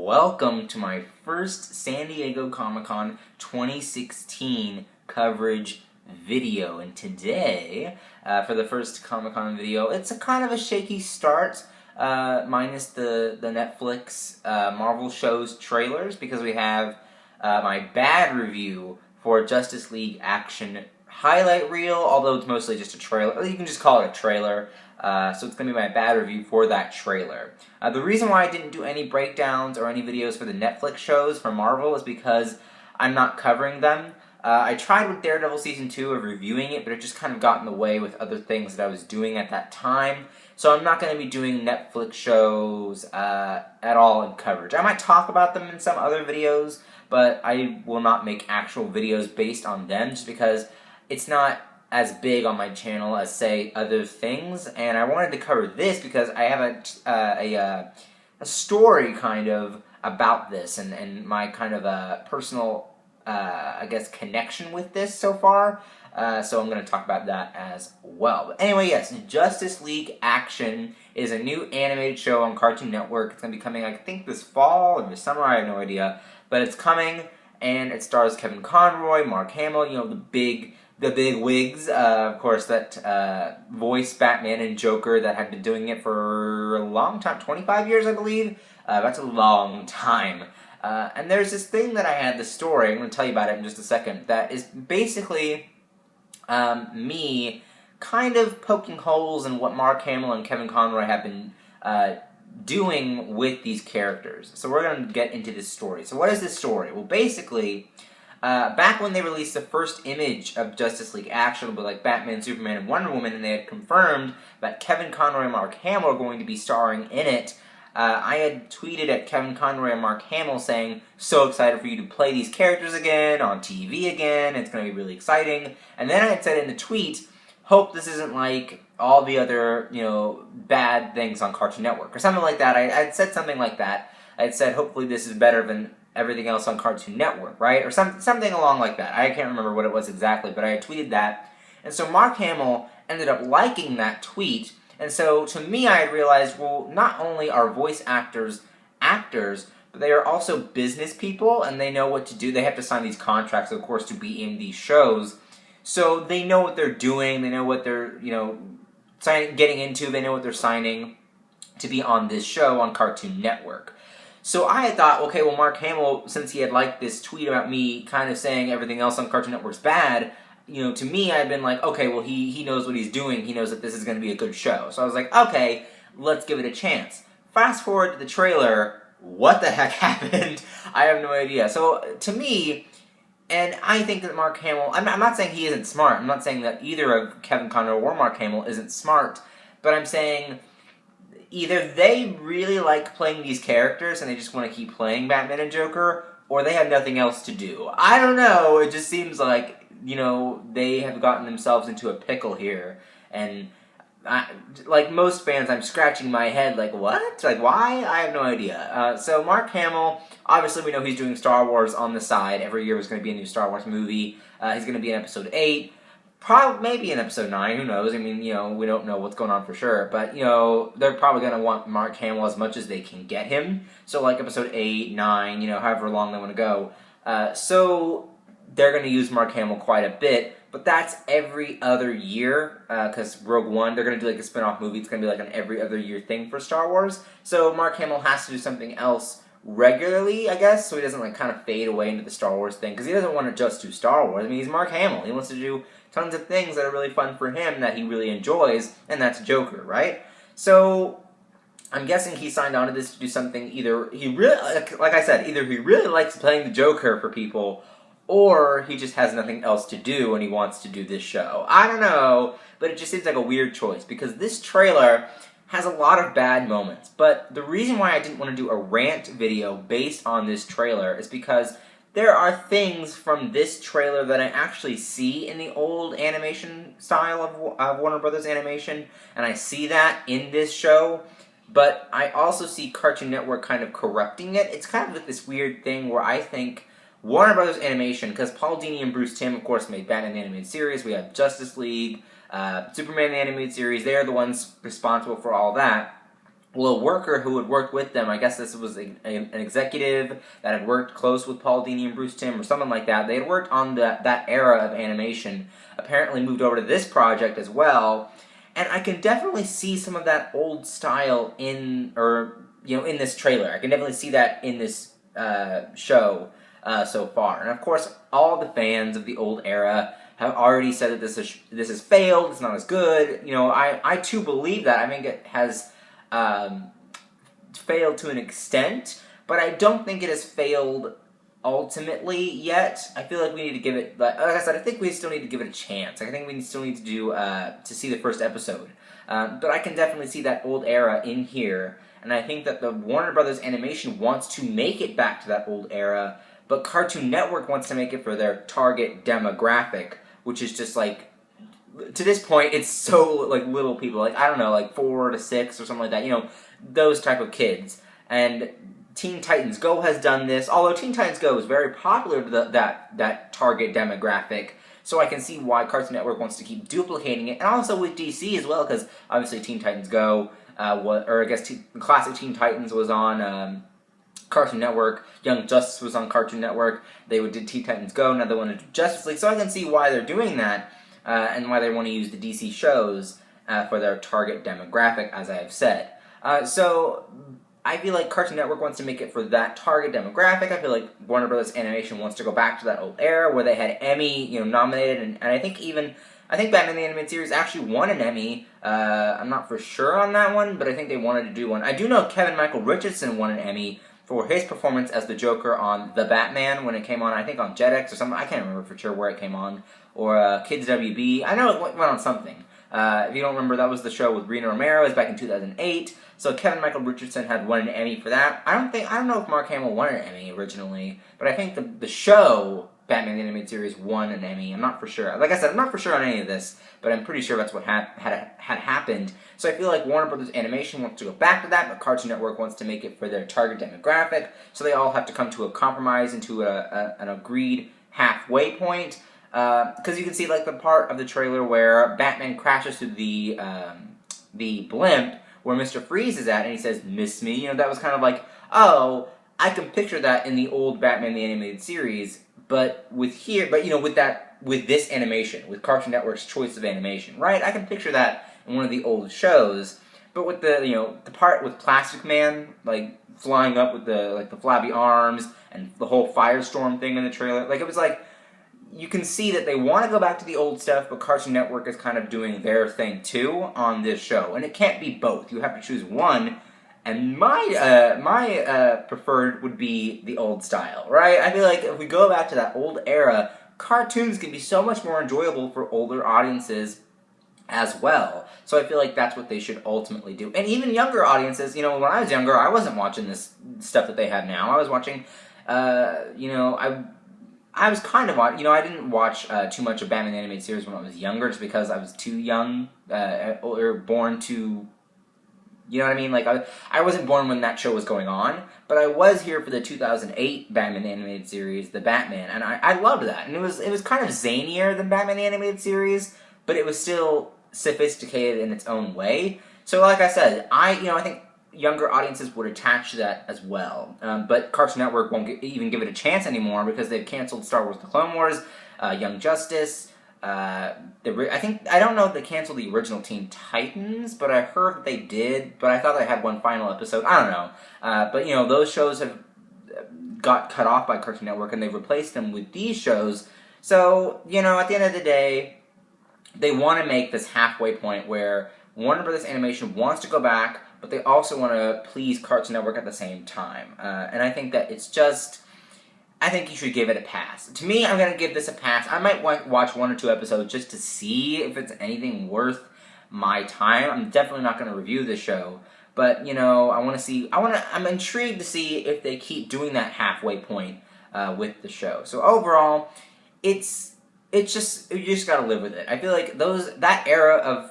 Welcome to my first San Diego Comic-Con 2016 coverage video. And today, for the first Comic-Con video, it's a kind of a shaky start, minus the Netflix Marvel shows trailers, because we have my bad review for Justice League Action highlight reel, although it's mostly just a trailer. You can just call it a trailer. So it's going to be my bad review for that trailer. The reason why I didn't do any breakdowns or any videos for the Netflix shows for Marvel is because I'm not covering them. I tried with Daredevil Season 2 of reviewing it, but it just kind of got in the way with other things that I was doing at that time. So I'm not going to be doing Netflix shows at all in coverage. I might talk about them in some other videos, but I will not make actual videos based on them, just because it's not as big on my channel as, say, other things, and I wanted to cover this because I have a story kind of about this, and my kind of personal, I guess, connection with this so far, so I'm going to talk about that as well. But anyway, yes, Justice League Action is a new animated show on Cartoon Network. It's going to be coming, I think, this fall or this summer, I have no idea, but it's coming, and it stars Kevin Conroy, Mark Hamill, you know, the big wigs, of course, that voice Batman and Joker that have been doing it for a long time, 25 years, I believe. That's a long time. And there's this thing that I had, the story, I'm going to tell you about it in just a second, that is basically me kind of poking holes in what Mark Hamill and Kevin Conroy have been doing with these characters. So we're going to get into this story. So what is this story? Well, basically, back when they released the first image of Justice League Action with like Batman, Superman, and Wonder Woman, and they had confirmed that Kevin Conroy and Mark Hamill are going to be starring in it, I had tweeted at Kevin Conroy and Mark Hamill saying, so excited for you to play these characters again, on TV again, it's going to be really exciting. And then I had said in the tweet, hope this isn't like all the other, you know, bad things on Cartoon Network, or something like that. I had said something like that. I had said, hopefully this is better than everything else on Cartoon Network, right? Or something along like that. I can't remember what it was exactly, but I had tweeted that. And so Mark Hamill ended up liking that tweet. And so to me, I had realized, well, not only are voice actors actors, but they are also business people, and they know what to do. They have to sign these contracts, of course, to be in these shows. So they know what they're doing. They know what they're, you know, getting into. They know what they're signing to be on this show on Cartoon Network. So I had thought, okay, well, Mark Hamill, since he had liked this tweet about me kind of saying everything else on Cartoon Network's bad, you know, to me, I'd been like, okay, well, he knows what he's doing. He knows that this is going to be a good show. So I was like, okay, let's give it a chance. Fast forward to the trailer, what the heck happened? I have no idea. So to me, and I think that Mark Hamill, I'm not saying he isn't smart. I'm not saying that either of Kevin Conroy or Mark Hamill isn't smart, but I'm saying either they really like playing these characters and they just want to keep playing Batman and Joker, or they have nothing else to do. I don't know, it just seems like, you know, they have gotten themselves into a pickle here, and like most fans, I'm scratching my head like, what? Like, why? I have no idea. So Mark Hamill, obviously we know he's doing Star Wars on the side. Every year there's going to be a new Star Wars movie. He's going to be in Episode 8. Probably, maybe in Episode 9, who knows? I mean, you know, we don't know what's going on for sure. But, you know, they're probably going to want Mark Hamill as much as they can get him. So, like, Episode 8, 9, you know, however long they want to go. So, they're going to use Mark Hamill quite a bit. But that's every other year, because Rogue One, they're going to do, like, a spin-off movie. It's going to be, like, an every other year thing for Star Wars. So, Mark Hamill has to do something else regularly, I guess, so he doesn't, like, kind of fade away into the Star Wars thing. Because he doesn't want to just do Star Wars. I mean, he's Mark Hamill. He wants to do tons of things that are really fun for him that he really enjoys, and that's Joker, right? So, I'm guessing he signed on to this to do something either he really, like I said, either he really likes playing the Joker for people, or he just has nothing else to do and he wants to do this show. I don't know, but it just seems like a weird choice, because this trailer has a lot of bad moments. But the reason why I didn't want to do a rant video based on this trailer is because there are things from this trailer that I actually see in the old animation style of Warner Brothers animation, and I see that in this show, but I also see Cartoon Network kind of corrupting it. It's kind of like this weird thing where I think Warner Brothers Animation, because Paul Dini and Bruce Timm, of course, made Batman the Animated Series, we have Justice League, Superman the Animated Series, they're the ones responsible for all that. well, a worker who had worked with them, I guess this was an executive that had worked close with Paul Dini and Bruce Timm or something like that. They had worked on that era of animation, apparently moved over to this project as well, and I can definitely see some of that old style in this trailer. I can definitely see that in this show so far. And of course, all the fans of the old era have already said that this has failed, it's not as good. I too believe that. I think it has failed to an extent, but I don't think it has failed ultimately yet. I feel like we need to give it, like I said, I think we still need to give it a chance. I think we still need to do to see the first episode. But I can definitely see that old era in here, and I think that the Warner Brothers Animation wants to make it back to that old era, but Cartoon Network wants to make it for their target demographic, which is just like, to this point, it's so like little people, like I don't know, like 4 to 6 or something like that. Those type of kids. And Teen Titans Go has done this, although Teen Titans Go is very popular to that target demographic. So I can see why Cartoon Network wants to keep duplicating it, and also with DC as well, because obviously Teen Titans Go, classic Teen Titans was on Cartoon Network. Young Justice was on Cartoon Network. They did Teen Titans Go, now they want to do Justice League. So I can see why they're doing that. And why they want to use the DC shows for their target demographic, as I have said. So I feel like Cartoon Network wants to make it for that target demographic. I feel like Warner Brothers Animation wants to go back to that old era where they had Emmy, nominated, and I think Batman the Animated Series actually won an Emmy. I'm not for sure on that one, but I think they wanted to do one. I do know Kevin Michael Richardson won an Emmy for his performance as the Joker on The Batman when it came on, I think on Jetix or something. I can't remember for sure where it came on. Or Kids WB. I know it went on something. If you don't remember, that was the show with Rena Romero. It was back in 2008. So Kevin Michael Richardson had won an Emmy for that. I don't know if Mark Hamill won an Emmy originally, but I think the show Batman the Animated Series won an Emmy. I'm not for sure. Like I said, I'm not for sure on any of this, but I'm pretty sure that's what had happened. So I feel like Warner Brothers Animation wants to go back to that, but Cartoon Network wants to make it for their target demographic. So they all have to come to a compromise and to an agreed halfway point. Because you can see like the part of the trailer where Batman crashes through the blimp where Mr. Freeze is at, and he says, "Miss me." That was kind of like, oh, I can picture that in the old Batman the Animated Series, but with this animation, with Cartoon Network's choice of animation, right? I can picture that in one of the old shows, but with the part with Plastic Man, like flying up with the flabby arms and the whole firestorm thing in the trailer, like it was like, you can see that they want to go back to the old stuff, but Cartoon Network is kind of doing their thing too on this show, and it can't be both. You have to choose one, and my preferred would be the old style, right? I feel like if we go back to that old era, cartoons can be so much more enjoyable for older audiences as well. So I feel like that's what they should ultimately do, and even younger audiences. When I was younger, I wasn't watching this stuff that they have now. I was watching, I was kind of I didn't watch too much of Batman the Animated Series when I was younger, just because I was too young, or born to, you know what I mean? Like, I wasn't born when that show was going on, but I was here for the 2008 Batman the Animated Series, The Batman, and I loved that. And it was kind of zanier than Batman the Animated Series, but it was still sophisticated in its own way. So like I said, I think younger audiences would attach to that as well. But Cartoon Network won't even give it a chance anymore because they've canceled Star Wars: The Clone Wars, Young Justice. I don't know if they canceled the original Teen Titans, but I heard that they did. But I thought they had one final episode. I don't know. But those shows have got cut off by Cartoon Network, and they've replaced them with these shows. So at the end of the day, they want to make this halfway point where Warner Brothers Animation wants to go back, but they also want to please Cartoon Network at the same time. And I think that I think you should give it a pass. To me, I'm going to give this a pass. I might watch 1 or 2 episodes just to see if it's anything worth my time. I'm definitely not going to review this show. But, I'm intrigued to see if they keep doing that halfway point with the show. So overall, you just got to live with it. I feel like that era of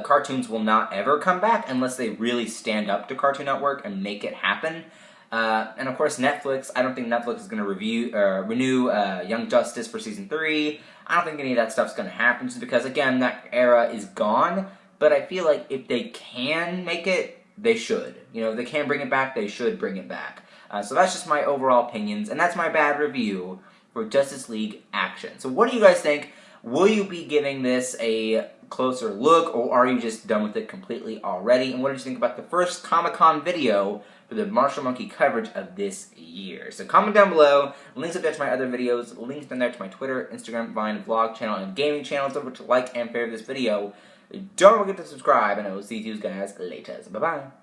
cartoons will not ever come back unless they really stand up to Cartoon Network and make it happen. And of course, Netflix. I don't think Netflix is going to renew Young Justice for season 3. I don't think any of that stuff's going to happen, just because again that era is gone. But I feel like if they can make it they should. You know, if they can bring it back, they should bring it back. So that's just my overall opinions, and that's my bad review for Justice League Action. So what do you guys think? Will you be giving this a closer look, or are you just done with it completely already? And what did you think about the first Comic-Con video for the Martial Monkey coverage of this year? So comment down below, links up there to my other videos, links down there to my Twitter, Instagram, Vine, vlog channel, and gaming channels. Don't forget to like and favorite this video. Don't forget to subscribe, and I will see you guys later. Bye-bye.